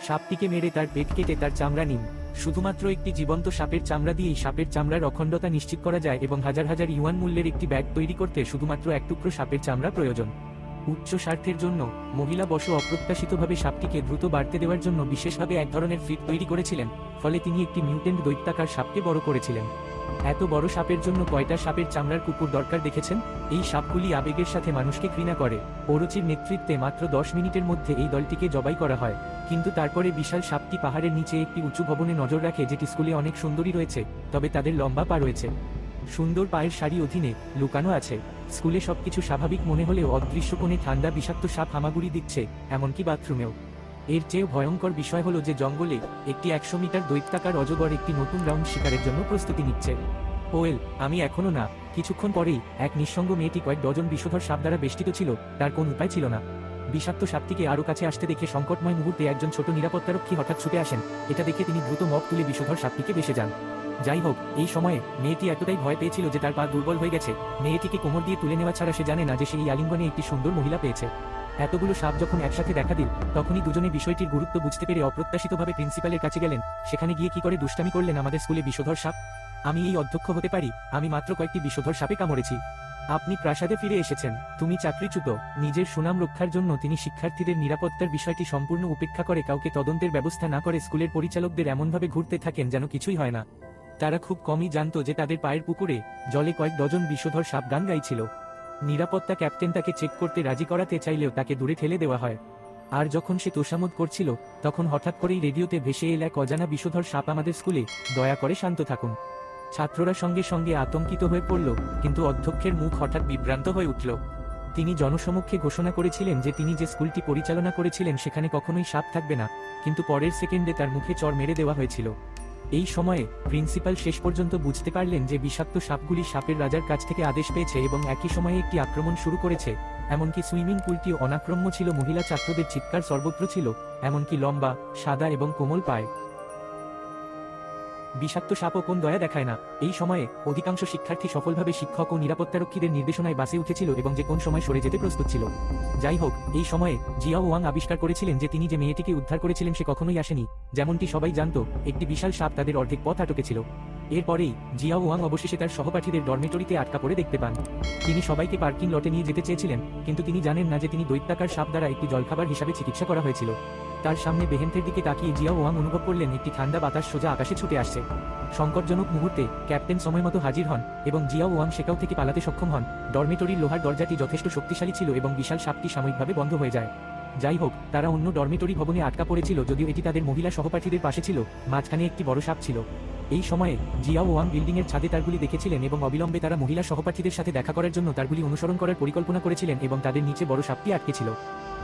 সাপটিকে মেরে তার পেট কেটে তার চামড়া নিন। শুধুমাত্র একটি জীবন্ত সাপের চামড়া দিয়েই সাপের চামড়ার অখণ্ডতা নিশ্চিত করা যায় এবং হাজার হাজার ইউয়ান মূল্যের একটি ব্যাগ তৈরি করতে শুধুমাত্র এক টুকরো সাপের চামড়া প্রয়োজন। উচ্চ স্বার্থের জন্য মহিলা বসু অপ্রত্যাশিতভাবে সাপটিকে দ্রুত বাড়তে দেওয়ার জন্য বিশেষভাবে এক ধরনের ফিড তৈরি করেছিলেন, ফলে তিনি একটি মিউটেন্ট দৈত্যাকার সাপকে বড় করেছিলেন। এত বড় সাপের জন্য কয়টা সাপের চামড়ার কুকুর দরকার দেখেছেন? এই সাপগুলি আবেগের সাথে মানুষকে ঘৃণা করে। ওরোচির নেতৃত্বে মাত্র 10 মিনিটের মধ্যে এই দলটিকে জবাই করা হয়, কিন্তু তারপরে বিশাল সাপটি পাহাড়ের নিচে একটি উঁচু ভবনে নজর রাখে যেটি স্কুলে অনেক সুন্দরী রয়েছে, তবে তাদের লম্বা পা রয়েছে। সুন্দর পায়ের শাড়ি অধীনে লুকানো আছে। স্কুলে সবকিছু স্বাভাবিক মনে হলেও অদৃশ্য কোণে ঠান্ডা বিষাক্ত সাপ হামাগুড়ি দিচ্ছে, এমনকি বাথরুমেও। এর চেয়েও ভয়ঙ্কর বিষয় হলো যে জঙ্গলে একটি 100 মিটার দৈত্যাকার অজগর একটি নতুন রাউন্ড শিকারের জন্য প্রস্তুতি নিচ্ছে। ওয়েল, আমি এখনো না। কিছুক্ষণ পরেই এক নিঃসঙ্গ মেয়েটি কয়েক ডজন বিষধর সাপ দ্বারা বেষ্টিত ছিল, তার কোন উপায় ছিল না। বিষাক্ত সাপটিকে আরও কাছে আসতে দেখে সংকটময় মুহূর্তে একজন ছোট নিরাপত্তারক্ষী হঠাৎ ছুটে আসেন। এটা দেখে তিনি দ্রুত মগ তুলে বিষধর সাপটিকে বেসে যান। যাই হোক, এই সময়ে মেয়েটি এতটাই ভয় পেয়েছিল যে তার পা দুর্বল হয়ে গেছে। মেয়েটিকে কোমর দিয়ে তুলে নেওয়া ছাড়া সে জানে না যে সেই আলিঙ্গনে একটি সুন্দর মহিলা পেয়েছে। এতগুলো সাপ যখন একসাথে দেখা দিল, তখনই দুজনে বিষয়টির গুরুত্ব বুঝতে পেরে অপ্রত্যাশিতভাবে প্রিন্সিপালের কাছে গেলেন। সেখানে গিয়ে কি করে দুষ্টামি করলেন আমাদের স্কুলে বিষধর সাপ? আমি এই অধ্যক্ষ হতে পারি? আমি মাত্র কয়েকটি বিষধর সাপে কামড়েছি। আপনি প্রাসাদে ফিরে এসেছেন, তুমি চাকরিচ্যুত। নিজের সুনাম রক্ষার জন্য তিনি শিক্ষার্থীদের নিরাপত্তার বিষয়টি সম্পূর্ণ উপেক্ষা করে কাউকে তদন্তের ব্যবস্থা না করে স্কুলের পরিচালকদের এমনভাবে ঘুরতে থাকেন যেন কিছুই হয় না। তারা খুব কমই জানত যে তাদের পায়ের পুকুরে জলে কয়েক ডজন বিষধর সাপ গান গাইছিল। নিরাপত্তা ক্যাপ্টেন তাকে চেক করতে রাজি করাতে চাইলেও তাকে দূরে ঠেলে দেওয়া হয়। আর যখন সে তোষামোদ করছিল, তখন হঠাৎ করেই রেডিওতে ভেসে এল এক অজানা বিষধর সাপ আমাদের স্কুলে, দয়া করে শান্ত থাকুন। ছাত্ররা সঙ্গে সঙ্গে আতঙ্কিত হয়ে পড়ল, কিন্তু অধ্যক্ষের মুখ হঠাৎ বিভ্রান্ত হয়ে উঠল। তিনি জনসমক্ষে ঘোষণা করেছিলেন যে তিনি যে স্কুলটি পরিচালনা করেছিলেন সেখানে কখনোই সাপ থাকবে না, কিন্তু পরের সেকেন্ডে তার মুখে চড় মেরে দেওয়া হয়েছিল। এই সময়ে প্রিন্সিপাল শেষ পর্যন্ত বুঝতে পারলেন যে বিষাক্ত সাপগুলি সাপের রাজার কাছ থেকে আদেশ পেয়েছে এবং একই সময়ে একটি আক্রমণ শুরু করেছে। এমনকি সুইমিং পুলটিও অনাক্রম্য ছিল, মহিলা ছাত্রদের চিৎকার সর্বত্র ছিল, এমনকি লম্বা, সাদা এবং কোমল পায়ে। বিষাক্ত সাপও কোন দয়া দেখায় না। এই সময়ে অধিকাংশ শিক্ষার্থী সফলভাবে শিক্ষক ও নিরাপত্তারক্ষীদের নির্দেশনায় বাসে উঠেছিল এবং যে কোন সময় সরে যেতে প্রস্তুত ছিল। যাই হোক, এই সময়ে জিয়াও ওয়াং আবিষ্কার করেছিলেন যে তিনি যে মেয়েটিকে উদ্ধার করেছিলেন সে কখনোই আসেনি। যেমনটি সবাই জানত, একটি বিশাল সাপ তাদের অর্ধেক পথ আটকেছিল। এরপরেই জিয়াও ওয়াং অবশেষে তার সহপাঠীদের ডরমেটরিতে আটকা পড়ে দেখতে পান। তিনি সবাইকে পার্কিং লটে নিয়ে যেতে চেয়েছিলেন, কিন্তু তিনি জানেন না যে তিনি দৈত্যাকার সাপ দ্বারা একটি জলখাবার হিসাবে চিকিৎসা করা হয়েছিল। তার সামনে বেহেন্তের দিকে তাকিয়ে জিয়াও ওয়াং অনুভব করলেন একটি ঠান্ডা বাতাস সোজা আকাশে ছুটে আসছে। সংকটজনক মুহূর্তে ক্যাপ্টেন সময়মতো হাজির হন এবং জিয়াও ওয়াং সেখাও থেকে পালাতে সক্ষম হন। ডরমেটরির লোহার দরজাটি যথেষ্ট শক্তিশালী ছিল এবং বিশাল সাপটি সাময়িকভাবে বন্ধ হয়ে যায়। যাই হোক, তারা অন্য ডরমেটরি ভবনে আটকা পড়েছিল, যদিও এটি তাদের মহিলা সহপাঠীদের পাশে ছিল। মাঝখানে একটি বড় সাপ ছিল। এই সময়ে জিয়াও ওয়াং বিল্ডিংয়ের ছাদে তারগুলি দেখেছিলেন এবং অবিলম্বে তারা মহিলা সহপাঠীদের সাথে দেখা করার জন্য তারগুলি অনুসরণ করার পরিকল্পনা করেছিলেন এবং তাদের নিচে বড় সাপটি আটকে ছিল।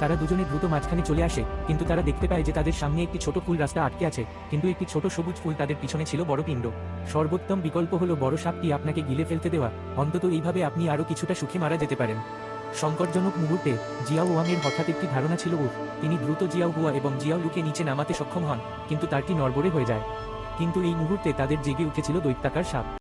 তারা দুজনে দ্রুত মাঝখানে চলে আসে, কিন্তু তারা দেখতে পায় যে তাদের সামনে একটি ছোট ফুল রাস্তা আটকে আছে, কিন্তু একটি ছোট সবুজ ফুল তাদের পিছনে ছিল বড় পিণ্ড। সর্বোত্তম বিকল্প হলো বড় সাপটি আপনাকে গিলে ফেলতে দেওয়া। অন্তত এইভাবে আপনি আরও কিছুটা সুখে মারা যেতে পারেন। সংকটজনক মুহূর্তে জিয়াও ওয়াং এর হঠাৎ একটি ধারণা ছিল তিনি দ্রুত জিয়াও হুয়া এবং জিয়াও লুকে নিচে নামাতে সক্ষম হন, কিন্তু তারটি নড়বড়ে হয়ে যায়। কিন্তু এই মুহূর্তে তাদের জেগে উঠেছিল দৈত্যাকার সাপ।